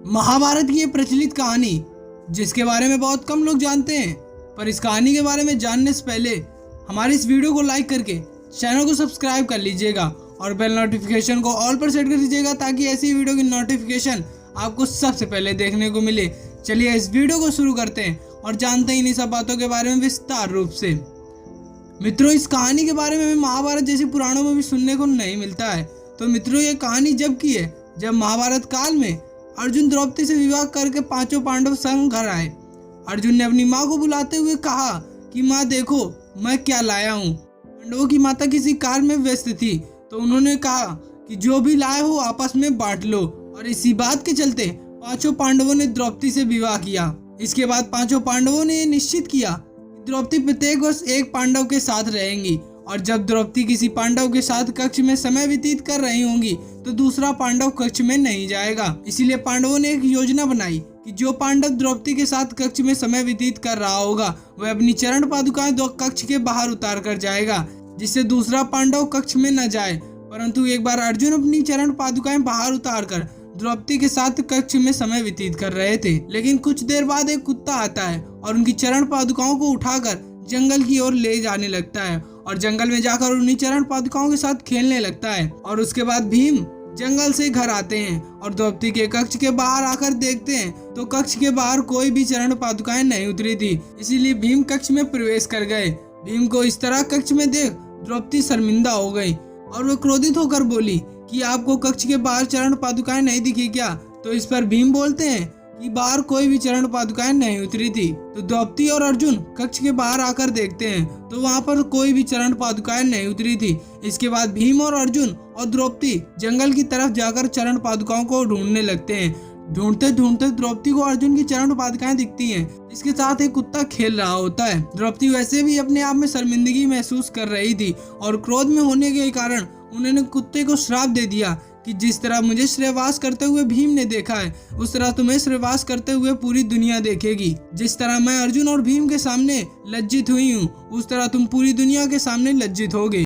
महाभारत की ये प्रचलित कहानी जिसके बारे में बहुत कम लोग जानते हैं, पर इस कहानी के बारे में जानने से पहले हमारी इस वीडियो को लाइक करके चैनल को सब्सक्राइब कर लीजिएगा और बेल नोटिफिकेशन को ऑल पर सेट कर दीजिएगा ताकि ऐसी वीडियो की नोटिफिकेशन आपको सबसे पहले देखने को मिले। चलिए इस वीडियो को शुरू करते हैं और जानते हैं इन्हीं सब बातों के बारे में विस्तार रूप से। मित्रों, इस कहानी के बारे में महाभारत जैसे पुराणों में भी सुनने को नहीं मिलता है। तो मित्रों, ये कहानी जब की है जब महाभारत काल में अर्जुन द्रौपदी से विवाह करके पांचों पांडव संग घर आए। अर्जुन ने अपनी माँ को बुलाते हुए कहा कि माँ देखो मैं क्या लाया हूँ। पांडवों की माता किसी कार्य में व्यस्त थी तो उन्होंने कहा कि जो भी लाए हो आपस में बांट लो, और इसी बात के चलते पांचों पांडवों ने द्रौपदी से विवाह किया। इसके बाद पांचों पांडवों ने निश्चित किया कि द्रौपदी प्रत्येक वर्ष एक पांडव के साथ रहेंगी, और जब द्रौपदी किसी पांडव के साथ कक्ष में समय व्यतीत कर रही होंगी तो दूसरा पांडव कक्ष में नहीं जाएगा। इसीलिए पांडवों ने एक योजना बनाई कि जो पांडव द्रौपदी के साथ कक्ष में समय व्यतीत कर रहा होगा वह अपनी चरण पादुकाएं दो कक्ष के बाहर उतार कर जाएगा, जिससे दूसरा पांडव कक्ष में न जाए। परंतु एक बार अर्जुन अपनी चरण पादुकाएं बाहर उतार कर द्रौपदी के साथ कक्ष में समय व्यतीत कर रहे थे, लेकिन कुछ देर बाद एक कुत्ता आता है और उनकी चरण पादुकाओं को उठाकर जंगल की ओर ले जाने लगता है और जंगल में जाकर उन्हीं चरण पादुकाओं के साथ खेलने लगता है। और उसके बाद भीम जंगल से घर आते हैं और द्रौपदी के कक्ष के बाहर आकर देखते हैं तो कक्ष के बाहर कोई भी चरण पादुकाएं नहीं उतरी थी। इसीलिए भीम कक्ष में प्रवेश कर गए। भीम को इस तरह कक्ष में देख द्रौपदी शर्मिंदा हो गई और वह क्रोधित होकर बोली कि आपको कक्ष के बाहर चरण पादुकाएं नहीं दिखी क्या? तो इस पर भीम बोलते हैं कि बाहर कोई भी चरण पादुकाएं नहीं उतरी थी। तो द्रौपदी और अर्जुन कक्ष के बाहर आकर देखते हैं तो वहां पर कोई भी चरण पादुकाएं नहीं उतरी थी। इसके बाद भीम और अर्जुन और द्रौपदी जंगल की तरफ जाकर चरण पादुकाओं को ढूंढने लगते हैं। ढूंढते ढूंढते द्रौपदी को अर्जुन की चरण पादुकाएं दिखती हैं। इसके साथ एक कुत्ता खेल रहा होता है। द्रौपदी वैसे भी अपने आप में शर्मिंदगी महसूस कर रही थी और क्रोध में होने के कारण उन्होंने कुत्ते को श्राप दे दिया कि जिस तरह मुझे श्रेयवास करते हुए भीम ने देखा है उस तरह तुम्हें श्रेयवास करते हुए पूरी दुनिया देखेगी। जिस तरह मैं अर्जुन और भीम के सामने लज्जित हुई हूँ उस तरह तुम पूरी दुनिया के सामने लज्जित होगे।